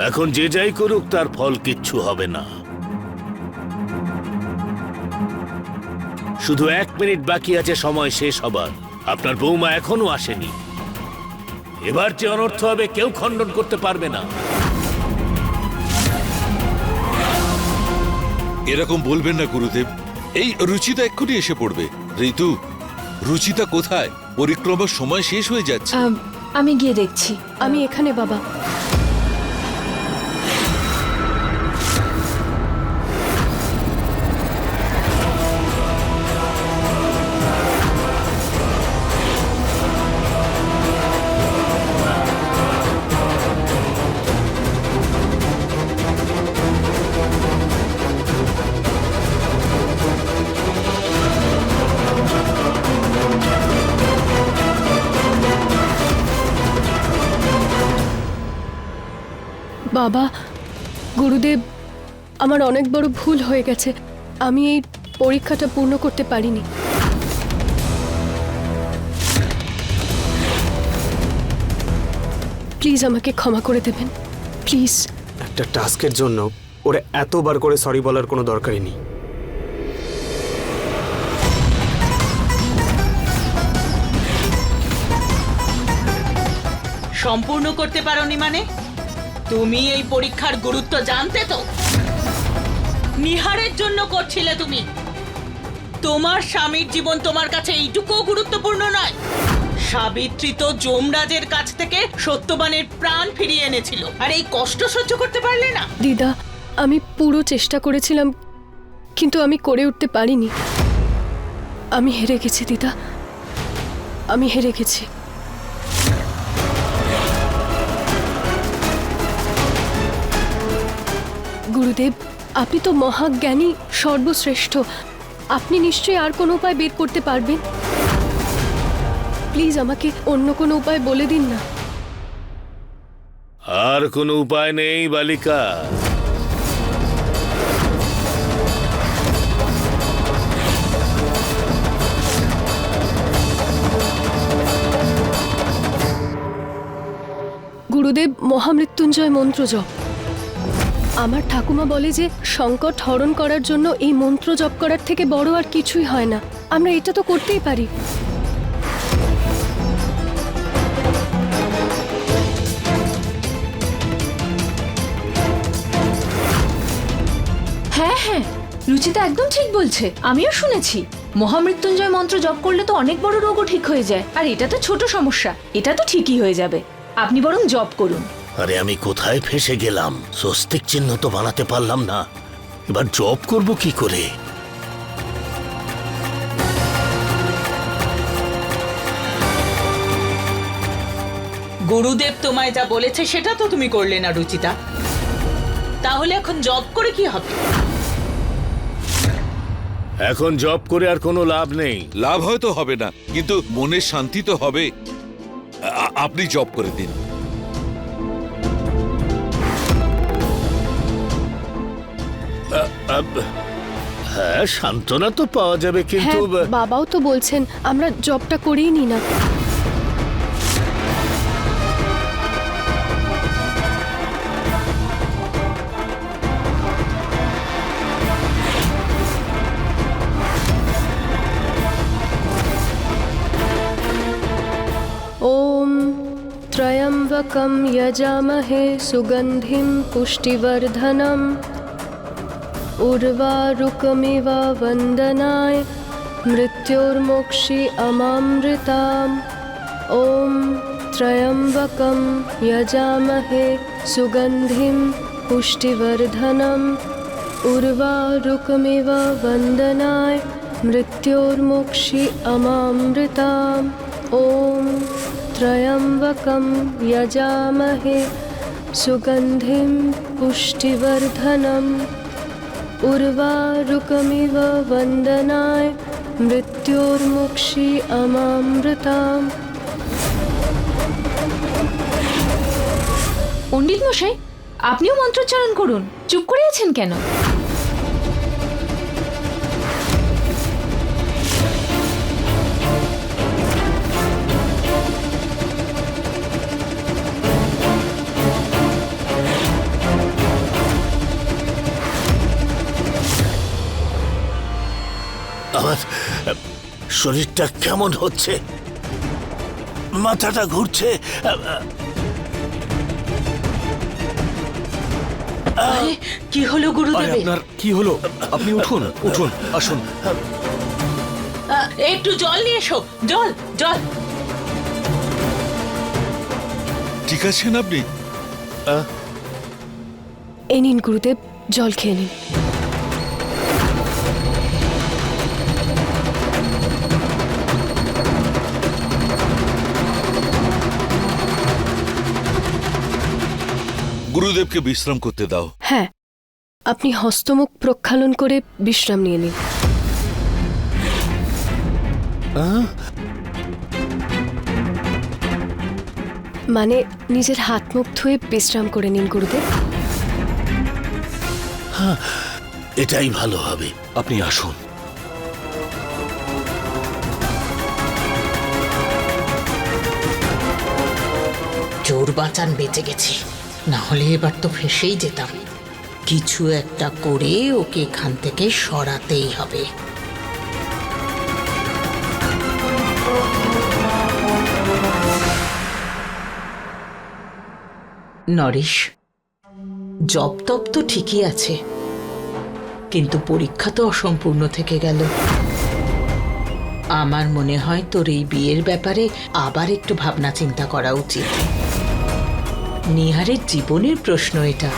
এখন যে যাই করুক তার ফল কিচ্ছু হবে না। শুধু 1 মিনিট বাকি আছে সময় শেষ হবার। আপনার বৌমা এখনো আসেনি। এবার যে অনর্থ হবে কেউ খণ্ডন করতে পারবে না। এরকম বলবেন না গুরুদেব। এই রুচিতা এক্ষুনি এসে পড়বে। ঋতু, রুচিতা কোথায়? পরিক্রমার সময় শেষ হয়ে যাচ্ছে। আমি গিয়ে দেখছি। আমি এখানে বাবা। বাবা, গুরুদেব, আমার অনেক বড় ভুল হয়ে গেছে। আমি এই পরীক্ষাটা পূর্ণ করতে পারিনি। প্লিজ আমাকে ক্ষমা করে দেবেন, প্লিজ। একটা টাস্কের জন্য ওরা এতবার করে সরি বলার কোনো দরকারই নেই। সম্পূর্ণ করতে পারোনি মানে? তুমি এই পরীক্ষার গুরুত্ব জানতে তো? নিহারের জন্য করছিলে তুমি। তোমার স্বামীর জীবন তোমার কাছে এইটুকুও গুরুত্বপূর্ণ নয়? সাবিত্রী তো যমরাজের কাছ থেকে সত্যবানের প্রাণ ফিরিয়ে এনেছিল, আর এই কষ্ট সহ্য করতে পারলে না? দিদা, আমি পুরো চেষ্টা করেছিলাম, কিন্তু আমি করে উঠতে পারিনি। আমি হেরে গেছি দিদা, আমি হেরে গেছি। গুরুদেব, আপনি তো মহাজ্ঞানী, সর্বশ্রেষ্ঠ। আপনি নিশ্চয়ই আর কোনো উপায় বের করতে পারবেন। প্লিজ আমাকে অন্য কোনো উপায় বলে দিন না। আর কোনো উপায় নেই বালিকা। গুরুদেব, মহামৃত্যুঞ্জয় মন্ত্র জপ। আমার ঠাকুমা বলে যে সংকট হরণ করার জন্য এই মন্ত্র জপ করার থেকে বড় আর কিছুই হয় না। আমরা এটা তো করতেই পারি। হ্যাঁ হ্যাঁ, রুচিতা একদম ঠিক বলছে। আমিও শুনেছি মহামৃত্যুঞ্জয় মন্ত্র জপ করলে তো অনেক বড় রোগও ঠিক হয়ে যায়। আর এটা তো ছোট সমস্যা, এটা তো ঠিকই হয়ে যাবে। আপনি বরং জপ করুন। আরে আমি কোথায় ফেসে গেলাম? স্বস্তিক চিহ্ন তো বানাতে পারলাম না, এবার জব করব কি করে? গুরুদেব তোমায় যা বলেছে সেটা তো তুমি করলে না রুচিতা। তাহলে এখন জব করে কি হবে? এখন জব করে আর কোনো লাভ নেই। লাভ হয়তো হবে না, কিন্তু মনের শান্তি তো হবে। আপনি জব করে দিন। হ্যাঁ, সান্ত্বনা তো পাওয়া যাবে, কিন্তু হ্যাঁ, বাবাও তো বলছেন আমরা জবটা করেই নি না। ओम त्र्यंबकं यजामहे सुगंधिं पुष्टिवर्धनम् उर्वारुकमिव वंदनाय मृत्योर्मोक्षि अमामृताम्। ओम त्र्यंबकं यजामहे सुगंधिं पुष्टिवर्धनम् उर्वारुकमिव वंदनाय मृत्योर्मोक्षि अमामृताम्। ओम त्र्यंबकं यजामहे सुगंधिं पुष्टिवर्धनम् उर्वारुकमिव वंदनाय मृत्योर्मोक्षि अमामृताम्। পণ্ডিত মশাই, আপনিও মন্ত্রোচ্চারণ করুন। চুপ করে আছেন কেন? আমার শরীরটা কেমন হচ্ছে, মাথাটা ঘুরছে। আরে কি হলো গুরুদেব? আপনার কি হলো? আপনি উঠুন, উঠুন, আসুন। একটু জল নিয়ে এসো, জল জল। ঠিক আছেন আপনি? এই নিন গুরুদেব, জল খেয়ে নিন। গুরুদেবকে বিশ্রাম করতে দাও। হ্যাঁ, আপনি হস্তমুখ প্রক্ষালন করে বিশ্রাম নিয়ে নিন। মানে নিজের হাত মুখ ধুয়ে বিশ্রাম করে নিন গুরুদেব। এটাই ভালো হবে। আপনি আসুন। জোর বাঁচান বেঁচে গেছি, না হলে এবার তো ফেঁসেই যেতাম। কিছু একটা করে ওকে এখান থেকে সরাতেই হবে। নরেশ, জব তপ তো ঠিকই আছে, কিন্তু পরীক্ষা তো অসম্পূর্ণ থেকে গেল। আমার মনে হয় তোর এই বিয়ের ব্যাপারে আবার একটু ভাবনা চিন্তা করা উচিত। নিহারের জীবনের প্রশ্ন এটা।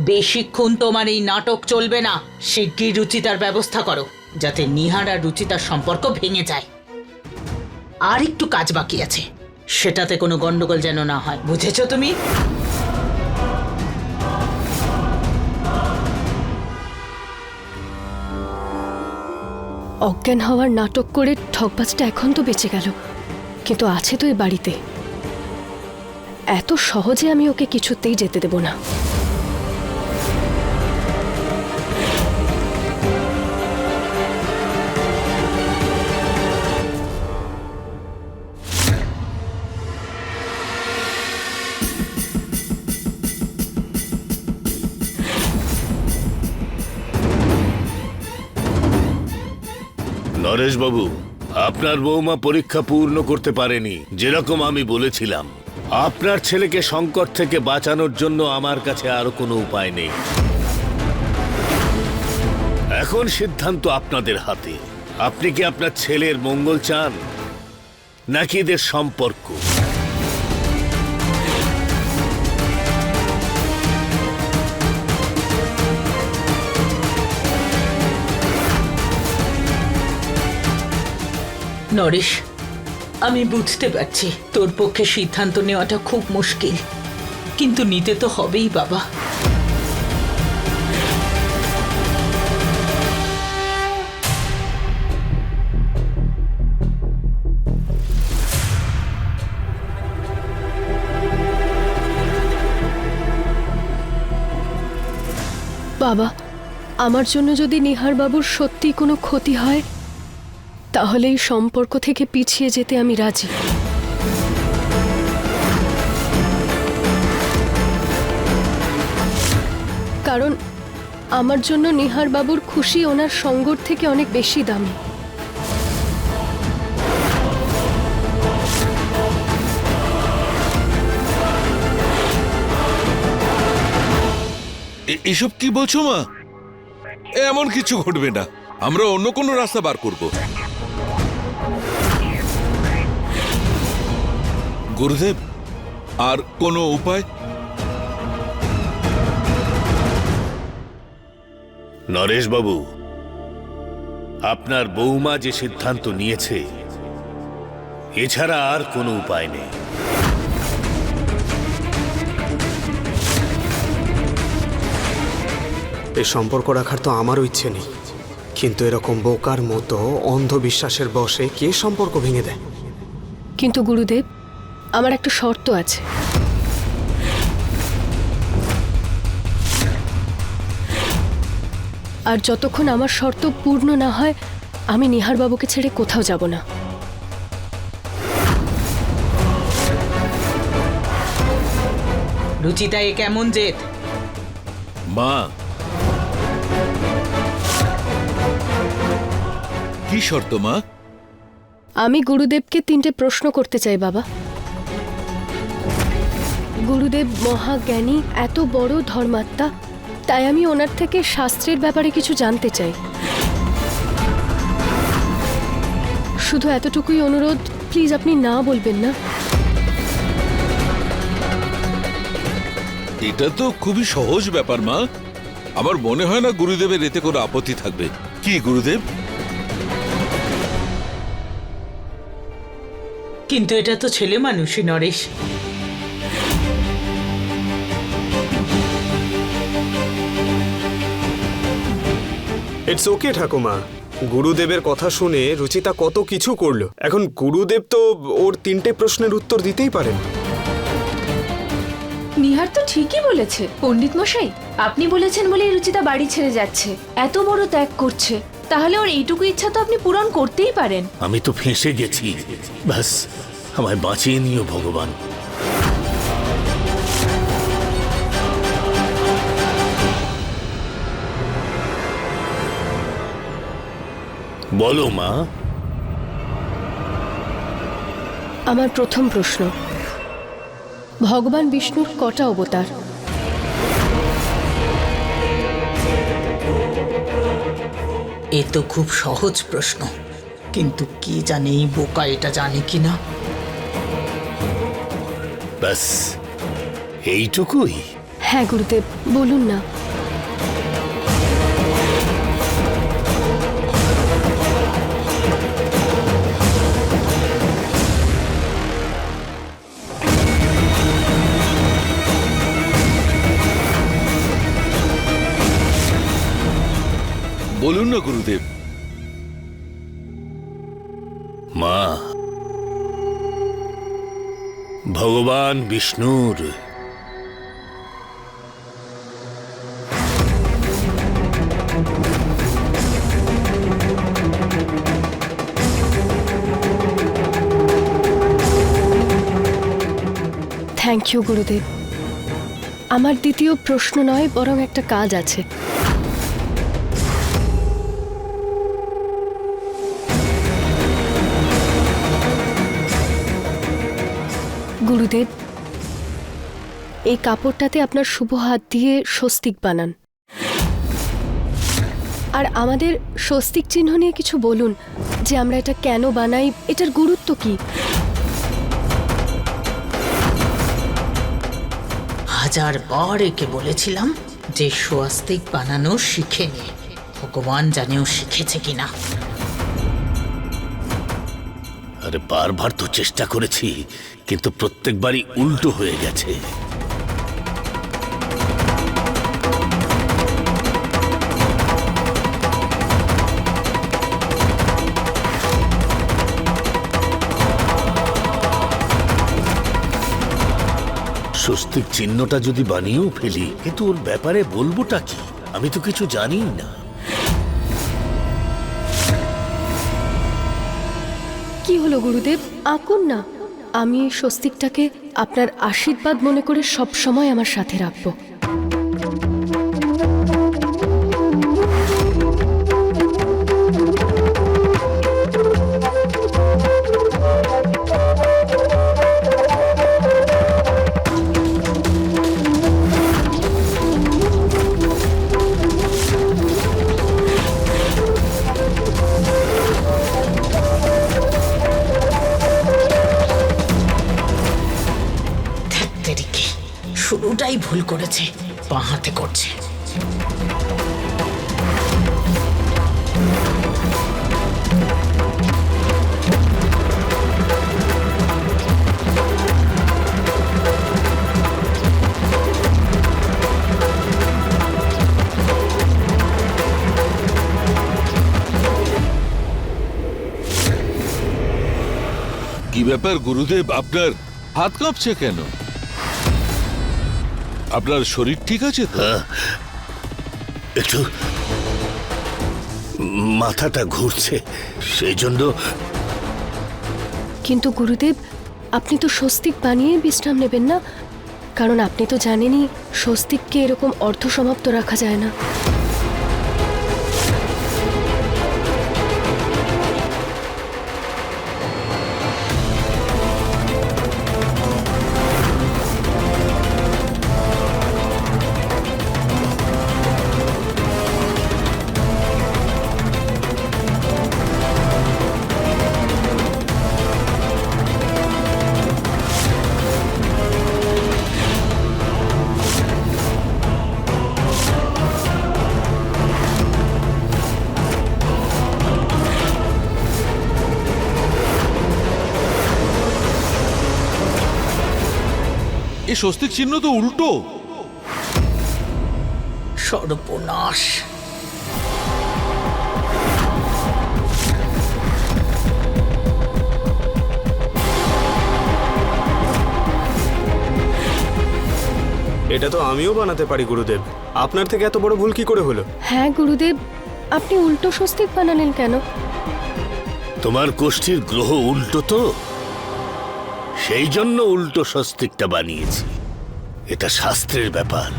বেশিক্ষণ তোমার এই নাটক চলবে না। শিগগির রুচিতার ব্যবস্থা করো, যাতে নিহার আর রুচিতার সম্পর্ক ভেঙে যায়। আর একটু কাজ বাকি আছে, সেটাতে কোনো গন্ডগোল যেন না হয়, বুঝেছো তুমি? অজ্ঞান হওয়ার নাটক করে ঠকবাজটা এখন তো বেঁচে গেল, কিন্তু আছে তো এই বাড়িতে। এত সহজে আমি ওকে কিছুতেই যেতে দেব না। নরেশ বাবু, আপনার বৌমা পরীক্ষা পূর্ণ করতে পারেনি, যেরকম আমি বলেছিলাম। আপনার ছেলেকে সংকট থেকে বাঁচানোর জন্য আমার কাছে আরো কোনো উপায় নেই। এখন সিদ্ধান্ত আপনাদের হাতে। আপনি কি আপনার ছেলের মঙ্গল চান, নাকি এদের সম্পর্ক? নরেশ, আমি বুঝতে পারছি তোর পক্ষে সিদ্ধান্ত নেওয়াটা খুব মুশকিল, কিন্তু নিতে তো হবেই বাবা। বাবা, আমার জন্য যদি নিহার বাবুর সত্যি কোনো ক্ষতি হয়, তাহলে এই সম্পর্ক থেকে পিছিয়ে যেতে আমি রাজি। কারণ আমার জন্য নিহার বাবুর খুশি ওনার সঙ্গর থেকে অনেক বেশি দামি। এসব কি বলছো মা? এমন কিছু ঘটবে না, আমরা অন্য কোনো রাস্তা বার করব। গুরুদেব, আর কোনো উপায়? নরেশ বাবু, আপনার বৌমা যে সিদ্ধান্ত নিয়েছে, এছাড়া আর কোনো উপায় নেই। এই সম্পর্ক রাখার তো আমারও ইচ্ছে নেই, কিন্তু এরকম বোকার মতো অন্ধবিশ্বাসের বশে কে সম্পর্ক ভেঙে দেয়? কিন্তু গুরুদেব, আমার একটা শর্ত আছে। আর যতক্ষণ আমার শর্ত পূর্ণ না হয়, আমি নিহার বাবুকে ছেড়ে কোথাও যাব না। রুচিতা এ কেমন জেদ? মা, কি শর্ত মা? আমি গুরুদেবকে 3টে প্রশ্ন করতে চাই বাবা। গুরুদেব মহাজ্ঞানী, এত বড় ধর্মাত্মা, তাই আমি ওনার থেকে শাস্ত্রের ব্যাপারে কিছু জানতে চাই। শুধু এতটুকুই অনুরোধ, প্লিজ আপনি না বলবেন না। এটা তো খুবই সহজ ব্যাপার মা। আমার মনে হয় না গুরুদেবের এতে কোনো আপত্তি থাকবে। কি গুরুদেব? কিন্তু এটা তো ছেলে মানুষই, নরেশ। ইটস ওকে ঠাকুমা। গুরুদেবের কথা শুনে রুচিতা কত কিছু করলো। এখন গুরুদেব তো ওর 3টে প্রশ্নের উত্তর দিতেই পারেন। নিহার তো ঠিকই বলেছে পণ্ডিত মশাই। আপনি বলেছেন বলেই রুচিতা বাড়ি ছেড়ে যাচ্ছে, এত বড় ত্যাগ করছে, তাহলে ওর এইটুকু ইচ্ছা তো আপনি পূরণ করতেই পারেন। আমি তো ফেঁসে গেছি, ব্যাস আমায় বাঁচিয়ে নিও ভগবান। বলো মা। আমার প্রথম প্রশ্ন, ভগবান বিষ্ণুর কটা অবতার? এ তো খুব সহজ প্রশ্ন, কিন্তু কি জানে এই বোকা এটা জানে কিনা। ব্যাস এইটুকুই? হ্যাঁ গুরুদেব, বলুন না। বলুন না গুরুদেব। মা, ভগবান বিষ্ণুর থ্যাংক ইউ গুরুদেব। আমার দ্বিতীয় প্রশ্ন নয়, বরং একটা কাজ আছে। গুরুদেব, এই কাপড়টাতে আপনার শুভ হাত দিয়ে স্বস্তিক বানান। আর আমাদের স্বস্তিক চিহ্ন নিয়ে কিছু বলুন, যে আমরা এটা কেন বানাই, এটার গুরুত্ব কি? হাজার বার একে বলেছিলাম যে স্বস্তিক বানানো শিখে নে। ভগবান জানেও শিখেছে কিনা। আরে বারবার তো চেষ্টা করেছি, কিন্তু প্রত্যেকবারই উল্টো হয়ে গেছে। স্বস্তিক চিহ্নটা যদি বানিয়েও ফেলি, কিন্তু ওর ব্যাপারে বলবোটা কি? আমি তো কিছু জানিই না। কি হলো গুরুদেব, আঁকুন না। আমি এই স্বস্তিকটাকে আপনার আশীর্বাদ মনে করে সব সময় আমার সাথে রাখবো। শুরুটাই ভুল করেছে, বাঁ হাতে করছে। কি ব্যাপার গুরুদেব, আপনার হাত কাঁপছে কেন? আপনার শরীর ঠিক আছে তো? একটু মাথাটা ঘুরছে, সেই জন্য। কিন্তু গুরুদেব, আপনি তো স্বস্তিক বানিয়ে বিশ্রাম নেবেন না? কারণ আপনি তো জানেনই স্বস্তিককে এরকম অর্ধসমাপ্ত রাখা যায় না। এই স্বস্তিক চিহ্ন তো উল্টো। সর্বনাশ। এটা তো আমিও বানাতে পারি গুরুদেব, আপনার থেকে এত বড় ভুল কি করে হলো? হ্যাঁ গুরুদেব, আপনি উল্টো স্বস্তিক বানালেন কেন? তোমার কোষ্ঠীর গ্রহ উল্টো তো, সেই জন্য উল্টো স্বস্তিকটা বানিয়েছি। এটা শাস্ত্রের ব্যাপার,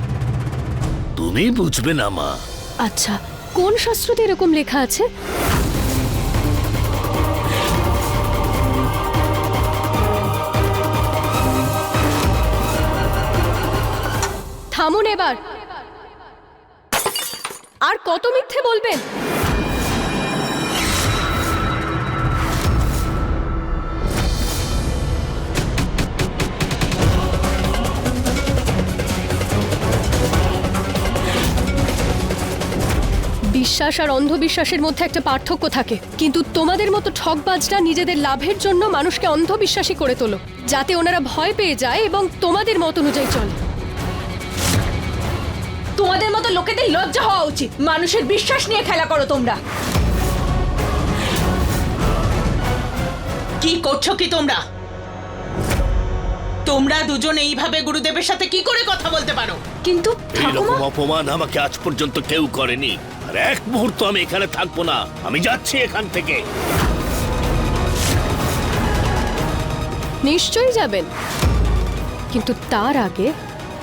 তুমি বুঝবে না মা। আচ্ছা, কোন শাস্ত্রতে এরকম লেখা আছে? থামুন এবার। আর কত মিথ্যে বলবেন? বিশ্বাস আর অন্ধবিশ্বাসের মধ্যে একটা পার্থক্য থাকে, কিন্তু তোমাদের মতো ঠকবাজরা নিজেদের লাভের জন্য মানুষকে অন্ধবিশ্বাসী করে তোলো, যাতে ওনারা ভয় পেয়ে যায় এবং তোমাদের মত অনুযায়ী চলে। তোমাদের মতো লোকেদের লজ্জা হওয়া উচিত। মানুষের বিশ্বাস নিয়ে খেলা করো তোমরা। কি করছো কি তোমরা? তোমরা দুজন এইভাবে গুরুদেবের সাথে কি করে কথা বলতে পারো? কিন্তু এরকম ঠাকুমা, অপমান আমাকে আজ পর্যন্ত কেউ করেনি, আর এক মুহূর্ত আমি এখানে থাকবো না। আমি যাচ্ছি এখান থেকে। নিশ্চয়ই যাবেন, কিন্তু তার আগে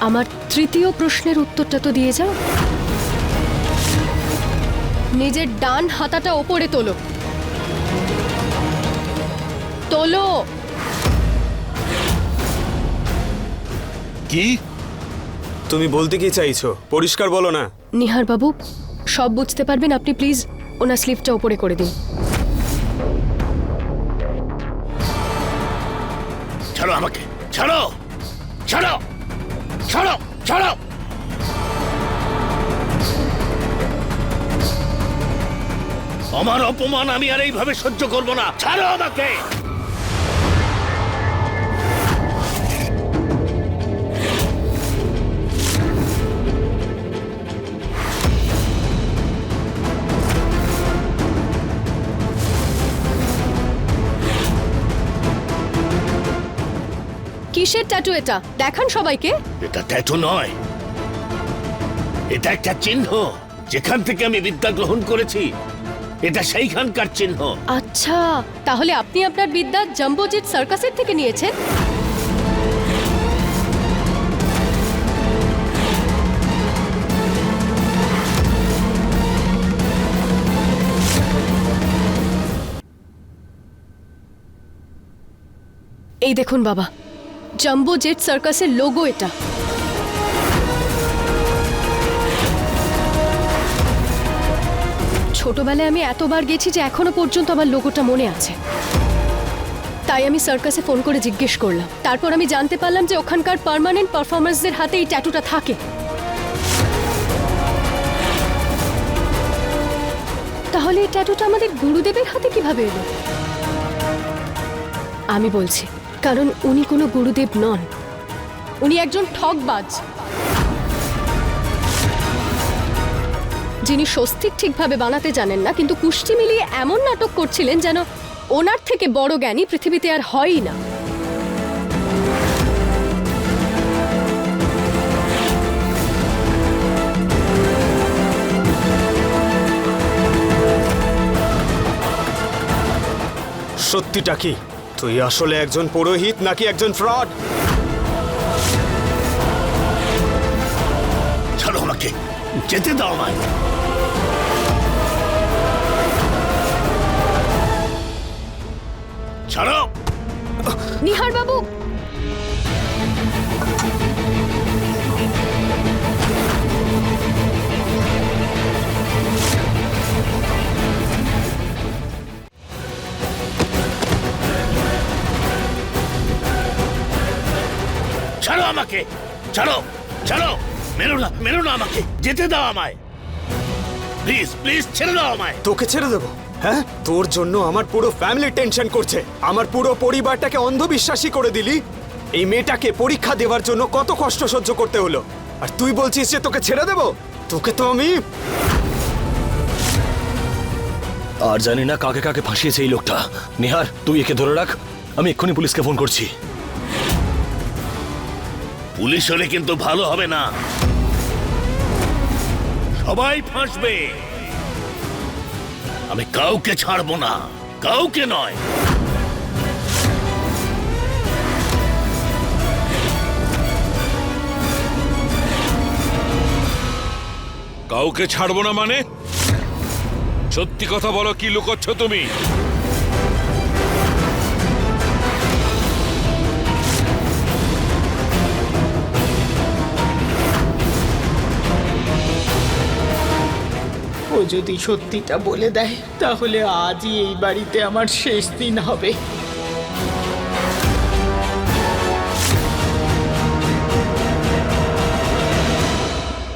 আমার তৃতীয় প্রশ্নের উত্তরটা তো দিয়ে যাও। নিজের ডান হাতাটা ওপরে তোলো। তোলো। কি? তুমি বলতে কি চাইছো? পরিষ্কার বলো না। নিহার বাবু, সব বুঝতে পারবেন, আপনি প্লিজ ওনার স্লিপটা ওপরে করে দিন। ছাড়ো আমাকে, ছাড়ো, ছাড়ো, ছাড়ো, ছাড়ো। আমার অপমান আমি আর এইভাবে সহ্য করব না। ছাড়ো আমাকে। কিসের ট্যাটু এটা? দেখান সবাইকে। এটা ট্যাটু নয়, এটা একটা চিহ্ন। যেখান থেকে আমি বিদ্যা গ্রহণ করেছি, এটা সেইখানকার চিহ্ন। আচ্ছা, তাহলে আপনি আপনার বিদ্যা জাম্বোজেট সার্কাসের থেকে নিয়েছেন? এই দেখুন বাবা, জাম্বো জেট সার্কাসের লোগো এটা। ছোটবেলায় আমি এতবার গেছি যে এখনো পর্যন্ত আমার লোগোটা মনে আছে। তাই আমি সার্কাসে ফোন করে জিজ্ঞেস করলাম, তারপর আমি জানতে পারলাম যে ওখানকার পার্মানেন্ট পারফর্মার্সদের হাতে এই ট্যাটুটা থাকে। তাহলে এই ট্যাটুটা আমাদের গুরুদেবের হাতে কিভাবে এলো? আমি বলছি, কারণ উনি কোনো গুরুদেব নন, উনি একজন ঠকবাজ, যিনি স্বস্তিক ঠিকভাবে বানাতে জানেন না, কিন্তু কুষ্টি মিলিয়ে এমন নাটক করছিলেন যেন ওনার থেকে বড় জ্ঞানী পৃথিবীতে আর হয়ই না। সত্যিটা কি? তুই আসলে একজন পুরোহিত নাকি একজন ফ্রড? আমাকে, যেতে দাও আমায়। ছাড়ো। নিহার বাবু, ছাড়ো আমাকে, ছাড়ো, ছাড়ো, মেরো না আমাকে, যেতে দাও আমায়, প্লিজ প্লিজ ছেড়ে দাও আমায়। তোকে ছেড়ে দেবো? হ্যাঁ, তোর জন্য আমার পুরো ফ্যামিলি টেনশন করছে। আমার পুরো পরিবারটাকে অন্ধবিশ্বাসী করে দিলি। এই মেয়েটাকে পরীক্ষা দেওয়ার জন্য কত কষ্ট সহ্য করতে হলো, আর তুই বলছিস যে তোকে ছেড়ে দেবো? তোকে তো আমি... আর জানি না কাকে কাকে ফাঁসিয়েছে এই লোকটা। নিহার, তুই একে ধরে রাখ, আমি এক্ষুনি পুলিশকে ফোন করছি। পুলিশ হলে কিন্তু ভালো হবে না, সবাই ফাঁসবে। আমি কাউকে ছাড়বো না, কাউকে নয়। কাউকে ছাড়বো না মানে? সত্যি কথা বলো, কি লুকোচ্ছ তুমি? ও যদি সত্যিটা বলে দেয় তাহলে আজই এই বাড়িতে আমার শেষ দিন হবে।